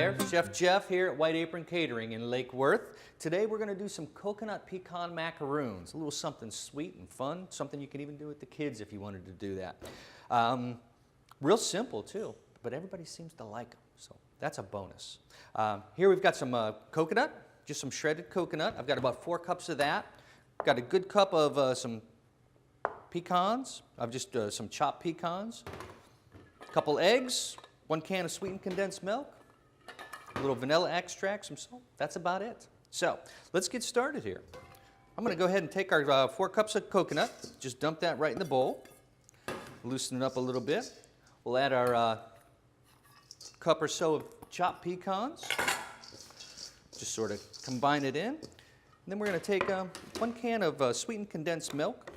there, Chef Jeff here at White Apron Catering in Lake Worth. Today we're going to do some coconut pecan macaroons, a little something sweet and fun, something you can even do with the kids if you wanted to do that. Real simple too, but everybody seems to like them, so that's a bonus. Here we've got some coconut, just some shredded coconut. I've got about 4 cups of that. Got a good cup of some pecans. I've just some chopped pecans. A couple eggs. 1 can of sweetened condensed milk, a little vanilla extract, some salt. That's about it. So let's get started here. I'm going to go ahead and take our 4 cups of coconut, just dump that right in the bowl, loosen it up a little bit. We'll add our cup or so of chopped pecans, just sort of combine it in. And then we're going to take 1 can of sweetened condensed milk,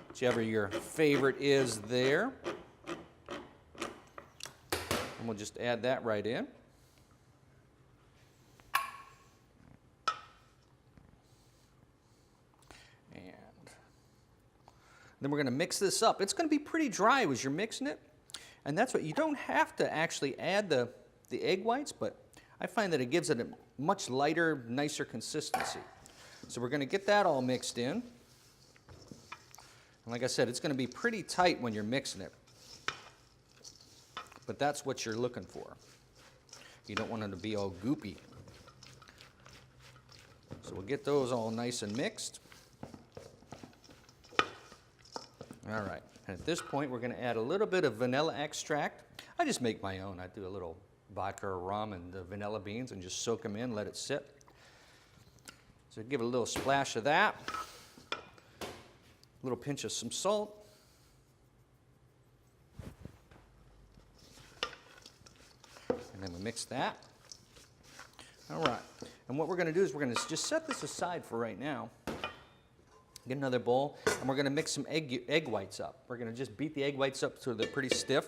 whichever your favorite is there. And we'll just add that right in. And then we're going to mix this up. It's going to be pretty dry as you're mixing it. And that's what, you don't have to actually add the egg whites, but I find that it gives it a much lighter, nicer consistency. So we're going to get that all mixed in. And like I said, it's going to be pretty tight when you're mixing it. But that's what you're looking for. You don't want them to be all goopy. So we'll get those all nice and mixed. All right, and at this point we're going to add a little bit of vanilla extract. I just make my own. I do a little vodka or rum and the vanilla beans and just soak them in, let it sit. So give it a little splash of that. A little pinch of some salt. And then we mix that. All right, and what we're going to do is we're going to just set this aside for right now. Get another bowl, and we're going to mix some egg whites up. We're going to just beat the egg whites up so they're pretty stiff.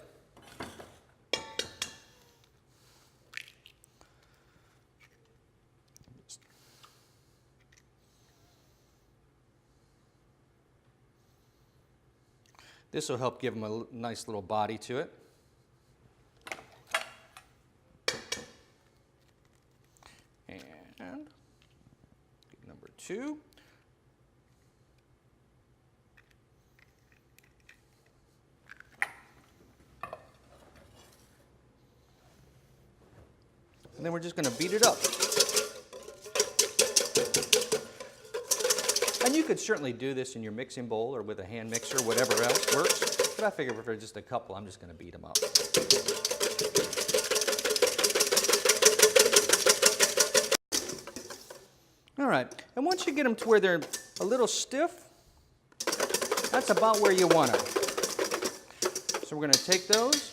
This will help give them a nice little body to it. And number 2. And then we're just going to beat it up. And you could certainly do this in your mixing bowl or with a hand mixer, whatever else works. But I figure for just a couple, I'm just going to beat them up. All right, and once you get them to where they're a little stiff, that's about where you want them. So we're going to take those,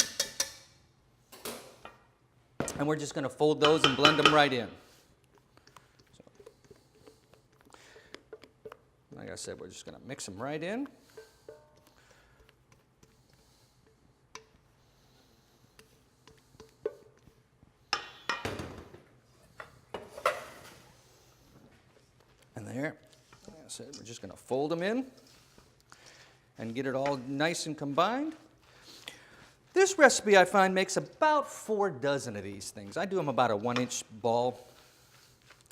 and we're just going to fold those and blend them right in. So, like I said, we're just going to mix them right in. And there, like I said, we're just going to fold them in and get it all nice and combined. This recipe, I find, makes about 4 dozen of these things. I do them about a 1-inch ball.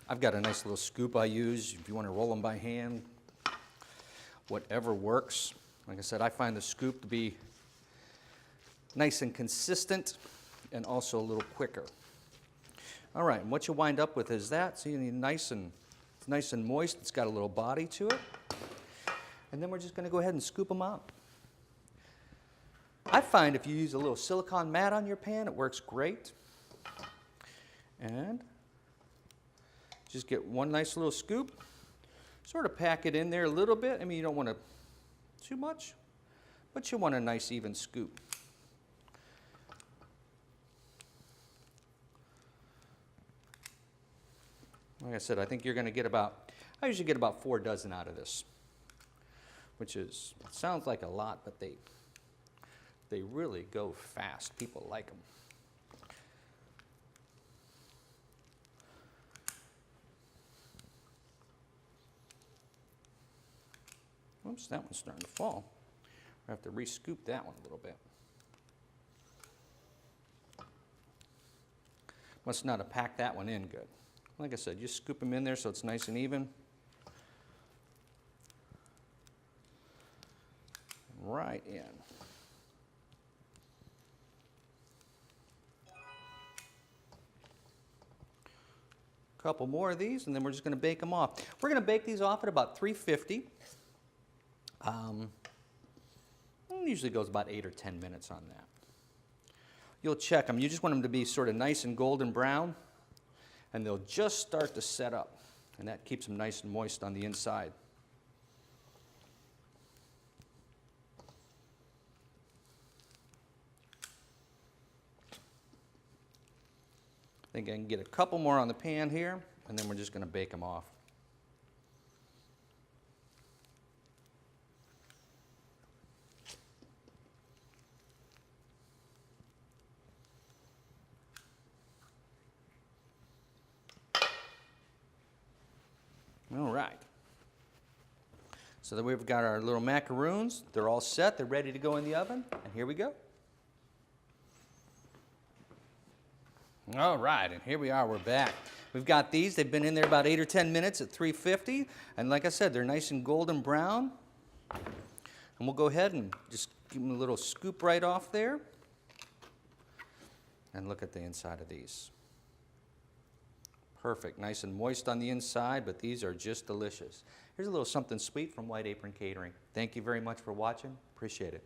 I've got a nice little scoop I use if you want to roll them by hand. Whatever works. Like I said, I find the scoop to be nice and consistent and also a little quicker. All right, and what you wind up with is that. See, nice and moist. It's got a little body to it. And then we're just going to go ahead and scoop them out. I find if you use a little silicone mat on your pan, it works great. And just get one nice little scoop. Sort of pack it in there a little bit. I mean, you don't want too much, but you want a nice even scoop. Like I said, I think you're going to get I usually get about 4 dozen out of this, which sounds like a lot, but they really go fast. People like them. Oops, that one's starting to fall. I have to re-scoop that one a little bit. Must not have packed that one in good. Like I said, just scoop them in there so it's nice and even. Right in. Couple more of these, and then we're just going to bake them off. We're going to bake these off at about 350. Usually goes about 8 or 10 minutes on that. You'll check them. You just want them to be sort of nice and golden brown, and they'll just start to set up, and that keeps them nice and moist on the inside. I think I can get a couple more on the pan here, and then we're just going to bake them off. All right. So then we've got our little macaroons. They're all set. They're ready to go in the oven, and here we go. All right, and here we are, we're back. We've got these, they've been in there about 8 or 10 minutes at 350, and like I said, they're nice and golden brown. And we'll go ahead and just give them a little scoop right off there. And look at the inside of these. Perfect, nice and moist on the inside, but these are just delicious. Here's a little something sweet from White Apron Catering. Thank you very much for watching, appreciate it.